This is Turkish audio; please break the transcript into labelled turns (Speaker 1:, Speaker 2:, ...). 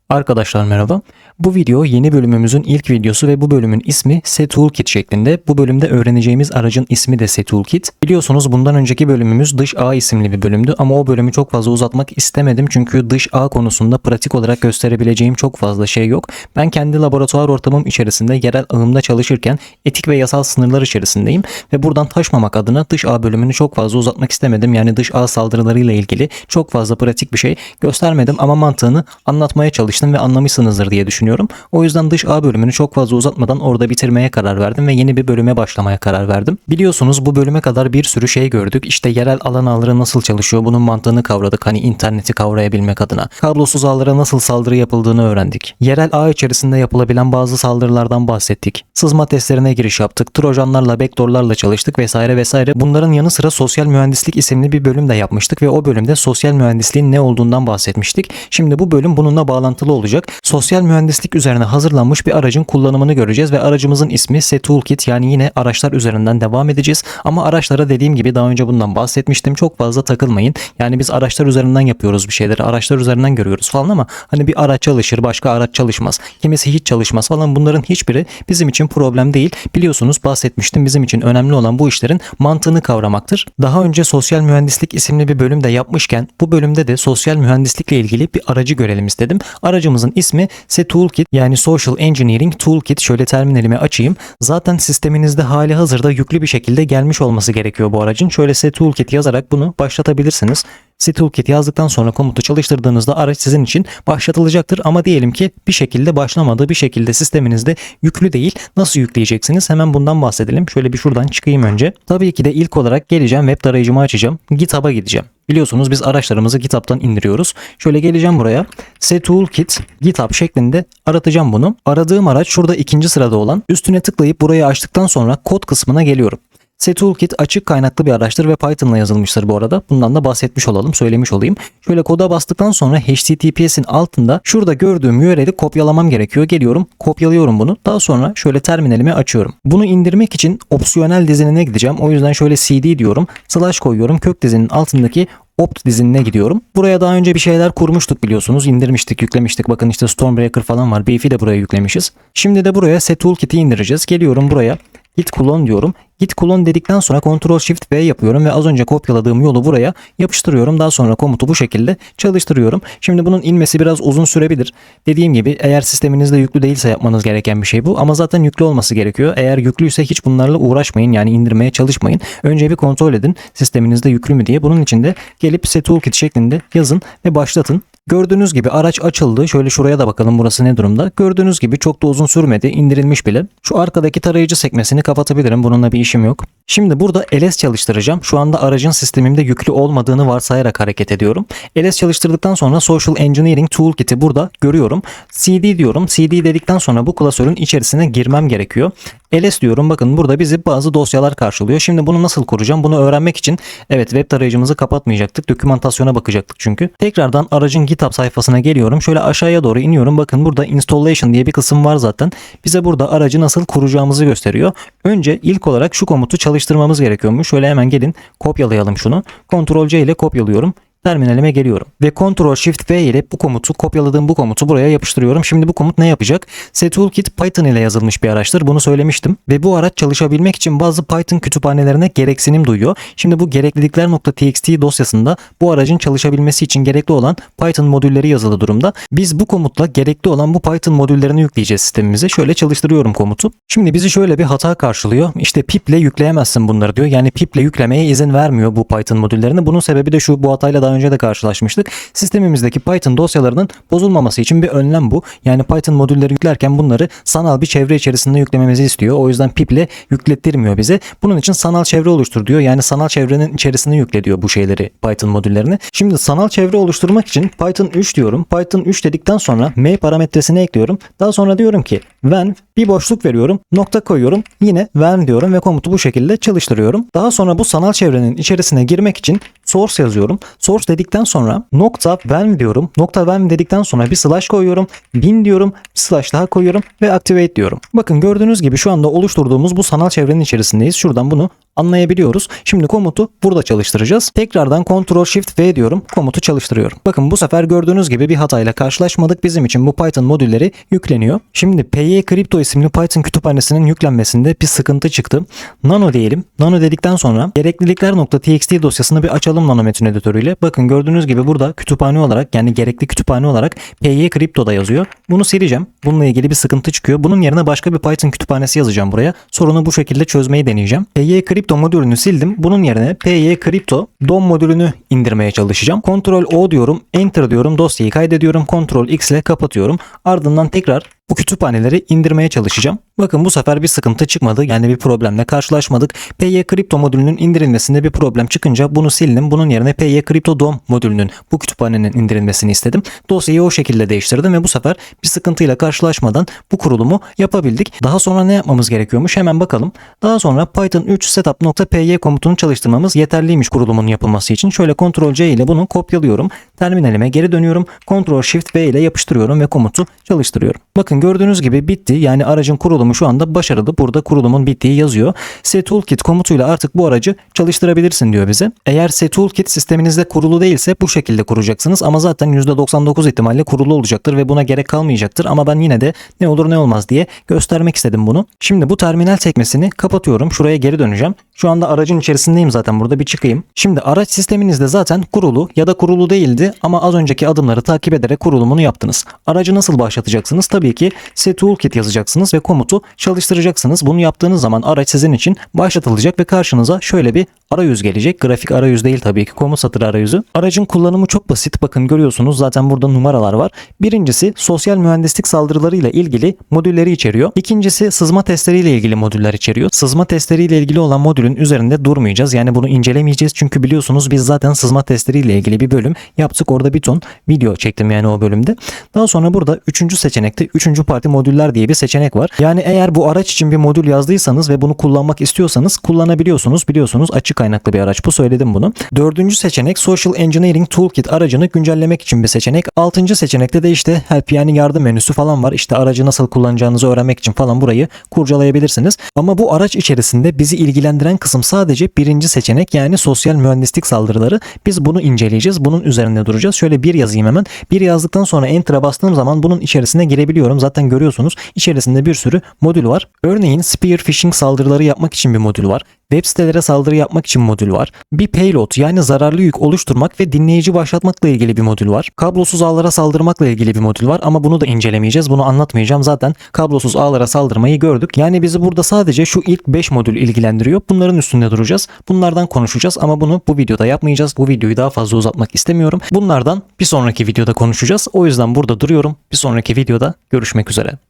Speaker 1: Arkadaşlar merhaba. Bu video yeni bölümümüzün ilk videosu ve bu bölümün ismi SeToolKit şeklinde. Bu bölümde öğreneceğimiz aracın ismi de SeToolKit. Biliyorsunuz bundan önceki bölümümüz dış ağ isimli bir bölümdü ama o bölümü çok fazla uzatmak istemedim. Çünkü dış ağ konusunda pratik olarak gösterebileceğim çok fazla şey yok. Ben kendi laboratuvar ortamım içerisinde yerel ağımda çalışırken etik ve yasal sınırlar içerisindeyim ve buradan taşmamak adına dış ağ bölümünü çok fazla uzatmak istemedim. Yani dış ağ saldırılarıyla ilgili çok fazla pratik bir şey göstermedim ama mantığını anlatmaya çalıştım ve anlamışsınızdır diye düşünüyorum. O yüzden dış ağ bölümünü çok fazla uzatmadan orada bitirmeye karar verdim ve yeni bir bölüme başlamaya karar verdim. Biliyorsunuz bu bölüme kadar bir sürü şey gördük. İşte yerel alan ağları nasıl çalışıyor, bunun mantığını kavradık. Hani interneti kavrayabilmek adına. Kablosuz ağlara nasıl saldırı yapıldığını öğrendik. Yerel ağ içerisinde yapılabilen bazı saldırılardan bahsettik. Sızma testlerine giriş yaptık. Trojanlarla, backdoor'larla çalıştık vesaire vesaire. Bunların yanı sıra sosyal mühendislik isimli bir bölüm de yapmıştık ve o bölümde sosyal mühendisliğin ne olduğundan bahsetmiştik. Şimdi bu bölüm bununla bağlantılı olacak. Sosyal mühendislik üzerine hazırlanmış bir aracın kullanımını göreceğiz ve aracımızın ismi SeToolKit, yani yine araçlar üzerinden devam edeceğiz. Ama araçlara dediğim gibi daha önce bundan bahsetmiştim. Çok fazla takılmayın. Yani biz araçlar üzerinden yapıyoruz bir şeyleri. Araçlar üzerinden görüyoruz falan ama hani bir araç çalışır, başka araç çalışmaz. Kimisi hiç çalışmaz falan, bunların hiçbiri bizim için problem değil. Biliyorsunuz bahsetmiştim, bizim için önemli olan bu işlerin mantığını kavramaktır. Daha önce sosyal mühendislik isimli bir bölüm de yapmışken bu bölümde de sosyal mühendislikle ilgili bir aracı görelim istedim. Aracımızın ismi SeToolKit, yani Social Engineering Toolkit. Şöyle terminalimi açayım. Zaten sisteminizde hali hazırda yüklü bir şekilde gelmiş olması gerekiyor bu aracın. Şöyle SeToolKit yazarak bunu başlatabilirsiniz. SeToolKit yazdıktan sonra komutu çalıştırdığınızda araç sizin için başlatılacaktır. Ama diyelim ki bir şekilde başlamadı, bir şekilde sisteminizde yüklü değil. Nasıl yükleyeceksiniz? Hemen bundan bahsedelim. Şöyle bir şuradan çıkayım önce. Tabii ki de ilk olarak geleceğim, web tarayıcımı açacağım. GitHub'a gideceğim. Biliyorsunuz biz araçlarımızı GitHub'tan indiriyoruz. Şöyle geleceğim buraya. SeToolKit GitHub şeklinde aratacağım bunu. Aradığım araç şurada ikinci sırada olan. Üstüne tıklayıp burayı açtıktan sonra kod kısmına geliyorum. SeToolKit açık kaynaklı bir araçtır ve Python'la yazılmıştır bu arada. Bundan da bahsetmiş olalım, söylemiş olayım. Şöyle koda bastıktan sonra HTTPS'in altında şurada gördüğüm URL'i kopyalamam gerekiyor. Geliyorum, kopyalıyorum bunu. Daha sonra şöyle terminalimi açıyorum. Bunu indirmek için opsiyonel dizinine gideceğim. O yüzden şöyle cd diyorum. Slash koyuyorum. Kök dizinin altındaki opt dizinine gidiyorum. Buraya daha önce bir şeyler kurmuştuk biliyorsunuz. İndirmiştik, yüklemiştik. Bakın işte Stormbreaker falan var. Beef'i de buraya yüklemişiz. Şimdi de buraya SeToolKit'i indireceğiz. Geliyorum buraya. Git clone diyorum. Git clone dedikten sonra Ctrl Shift V yapıyorum ve az önce kopyaladığım yolu buraya yapıştırıyorum. Daha sonra komutu bu şekilde çalıştırıyorum. Şimdi bunun inmesi biraz uzun sürebilir. Dediğim gibi eğer sisteminizde yüklü değilse yapmanız gereken bir şey bu. Ama zaten yüklü olması gerekiyor. Eğer yüklüyse hiç bunlarla uğraşmayın. Yani indirmeye çalışmayın. Önce bir kontrol edin sisteminizde yüklü mü diye. Bunun için de gelip SeToolKit şeklinde yazın ve başlatın. Gördüğünüz gibi araç açıldı. Şöyle şuraya da bakalım, burası ne durumda. Gördüğünüz gibi çok da uzun sürmedi. İndirilmiş bile. Şu arkadaki tarayıcı sekmesini kapatabilirim. Bununla bir işim yok. Şimdi burada ls çalıştıracağım. Şu anda aracın sistemimde yüklü olmadığını varsayarak hareket ediyorum. ls çalıştırdıktan sonra Social Engineering Toolkit'i burada görüyorum. cd diyorum. cd dedikten sonra bu klasörün içerisine girmem gerekiyor. ls diyorum. Bakın burada bizi bazı dosyalar karşılıyor. Şimdi bunu nasıl kuracağım? Bunu öğrenmek için evet, web tarayıcımızı kapatmayacaktık. Dokümantasyona bakacaktık çünkü. Tekrardan aracın GitHub sayfasına geliyorum. Şöyle aşağıya doğru iniyorum. Bakın burada installation diye bir kısım var zaten. Bize burada aracı nasıl kuracağımızı gösteriyor. Önce ilk olarak şu komutu çalıştırmamız gerekiyormuş. Şöyle hemen gelin kopyalayalım şunu. Ctrl C ile kopyalıyorum. Terminalime geliyorum ve Ctrl Shift V ile bu komutu, kopyaladığım bu komutu buraya yapıştırıyorum. Şimdi bu komut ne yapacak? SeToolKit Python ile yazılmış bir araçtır. Bunu söylemiştim. Ve bu araç çalışabilmek için bazı Python kütüphanelerine gereksinim duyuyor. Şimdi bu gereklilikler.txt dosyasında bu aracın çalışabilmesi için gerekli olan Python modülleri yazılı durumda. Biz bu komutla gerekli olan bu Python modüllerini yükleyeceğiz sistemimize. Şöyle çalıştırıyorum komutu. Şimdi bizi şöyle bir hata karşılıyor. İşte pip ile yükleyemezsin bunları diyor. Yani pip ile yüklemeye izin vermiyor bu Python modüllerini. Bunun sebebi de şu: bu hatayla daha önce de karşılaşmıştık. Sistemimizdeki Python dosyalarının bozulmaması için bir önlem bu. Yani Python modülleri yüklerken bunları sanal bir çevre içerisinde yüklememizi istiyor. O yüzden pip ile yüklettirmiyor bize. Bunun için sanal çevre oluştur diyor. Yani sanal çevrenin içerisine yükle diyor bu şeyleri, Python modüllerini. Şimdi sanal çevre oluşturmak için Python 3 diyorum. Python 3 dedikten sonra m parametresini ekliyorum. Daha sonra diyorum ki when, bir boşluk veriyorum, nokta koyuyorum, yine when diyorum ve komutu bu şekilde çalıştırıyorum. Daha sonra bu sanal çevrenin içerisine girmek için source yazıyorum. Source dedikten sonra nokta when diyorum. Nokta when dedikten sonra bir slash koyuyorum. Bin diyorum. Bir slash daha koyuyorum ve activate diyorum. Bakın gördüğünüz gibi şu anda oluşturduğumuz bu sanal çevrenin içerisindeyiz. Şuradan bunu anlayabiliyoruz. Şimdi komutu burada çalıştıracağız. Tekrardan Ctrl Shift V diyorum. Komutu çalıştırıyorum. Bakın bu sefer gördüğünüz gibi bir hatayla karşılaşmadık. Bizim için bu Python modülleri yükleniyor. Şimdi PyCrypto isimli Python kütüphanesinin yüklenmesinde bir sıkıntı çıktı. Nano diyelim. Nano dedikten sonra gereklilikler.txt dosyasını bir açalım nano metin editörüyle. Bakın gördüğünüz gibi burada kütüphane olarak, yani gerekli kütüphane olarak PyCrypto'da yazıyor. Bunu sileceğim. Bununla ilgili bir sıkıntı çıkıyor. Bunun yerine başka bir Python kütüphanesi yazacağım buraya. Sorunu bu şekilde çözmeyi deneyeceğim. PyCrypto modülünü sildim. Bunun yerine PyCrypto DOM modülünü indirmeye çalışacağım. Ctrl O diyorum. Enter diyorum. Dosyayı kaydediyorum. Ctrl X ile kapatıyorum. Ardından tekrar bu kütüphaneleri indirmeye çalışacağım. Bakın bu sefer bir sıkıntı çıkmadı. Yani bir problemle karşılaşmadık. PyCrypto modülünün indirilmesinde bir problem çıkınca bunu sildim. Bunun yerine PyCrypto DOM modülünün, bu kütüphanenin indirilmesini istedim. Dosyayı o şekilde değiştirdim ve bu sefer bir sıkıntıyla karşılaşmadan bu kurulumu yapabildik. Daha sonra ne yapmamız gerekiyormuş? Hemen bakalım. Daha sonra Python 3 setup.py komutunu çalıştırmamız yeterliymiş kurulumun yapılması için. Şöyle Ctrl C ile bunu kopyalıyorum. Terminalime geri dönüyorum. Ctrl Shift V ile yapıştırıyorum ve komutu çalıştırıyorum. Bakın gördüğünüz gibi bitti. Yani aracın kurulumu şu anda başarılı. Burada kurulumun bittiği yazıyor. Ctoolkit komutuyla artık bu aracı çalıştırabilirsin diyor bize. Eğer Ctoolkit sisteminizde kurulu değilse bu şekilde kuracaksınız. Ama zaten %99 ihtimalle kurulu olacaktır ve buna gerek kalmayacaktır. Ama ben yine de ne olur ne olmaz diye göstermek istedim bunu. Şimdi bu terminal sekmesini kapatıyorum. Şuraya geri döneceğim. Şu anda aracın içerisindeyim zaten, burada bir çıkayım. Şimdi araç sisteminizde zaten kurulu ya da kurulu değildi ama az önceki adımları takip ederek kurulumunu yaptınız. Aracı nasıl başlatacaksınız? Tabii ki Ctoolkit yazacaksınız ve komutu çalıştıracaksınız. Bunu yaptığınız zaman araç sizin için başlatılacak ve karşınıza şöyle bir arayüz gelecek. Grafik arayüz değil tabii ki, komut satırı arayüzü. Aracın kullanımı çok basit. Bakın görüyorsunuz zaten burada numaralar var. Birincisi sosyal mühendislik saldırılarıyla ilgili modülleri içeriyor. İkincisi sızma testleriyle ilgili modüller içeriyor. Sızma testleriyle ilgili olan modülün üzerinde durmayacağız. Yani bunu incelemeyeceğiz. Çünkü biliyorsunuz biz zaten sızma testleriyle ilgili bir bölüm yaptık. Orada bir ton video çektim yani o bölümde. Daha sonra burada 3. seçenekte 3. parti modüller diye bir seçenek var. Yani eğer bu araç için bir modül yazdıysanız ve bunu kullanmak istiyorsanız kullanabiliyorsunuz. Biliyorsunuz açık kaynaklı bir araç bu, söyledim bunu. 4. seçenek Social Engineering Toolkit aracını güncellemek için bir seçenek. 6. seçenekte de işte Help, yani yardım menüsü falan var. İşte aracı nasıl kullanacağınızı öğrenmek için falan burayı kurcalayabilirsiniz. Ama bu araç içerisinde bizi ilgilendiren kısım sadece 1. seçenek, yani sosyal mühendislik saldırıları. Biz bunu inceleyeceğiz. Bunun üzerinde duracağız. Şöyle bir yazayım hemen. Bir yazdıktan sonra Enter'a bastığım zaman bunun içerisine girebiliyorum. Zaten görüyorsunuz içerisinde bir sürü modül var. Örneğin spear phishing saldırıları yapmak için bir modül var. Web sitelere saldırı yapmak için modül var. Bir payload, yani zararlı yük oluşturmak ve dinleyici başlatmakla ilgili bir modül var. Kablosuz ağlara saldırmakla ilgili bir modül var ama bunu da incelemeyeceğiz. Bunu anlatmayacağım. Zaten kablosuz ağlara saldırmayı gördük. Yani bizi burada sadece şu ilk 5 modül ilgilendiriyor. Bunların üstünde duracağız. Bunlardan konuşacağız ama bunu bu videoda yapmayacağız. Bu videoyu daha fazla uzatmak istemiyorum. Bunlardan bir sonraki videoda konuşacağız. O yüzden burada duruyorum. Bir sonraki videoda görüşmek üzere.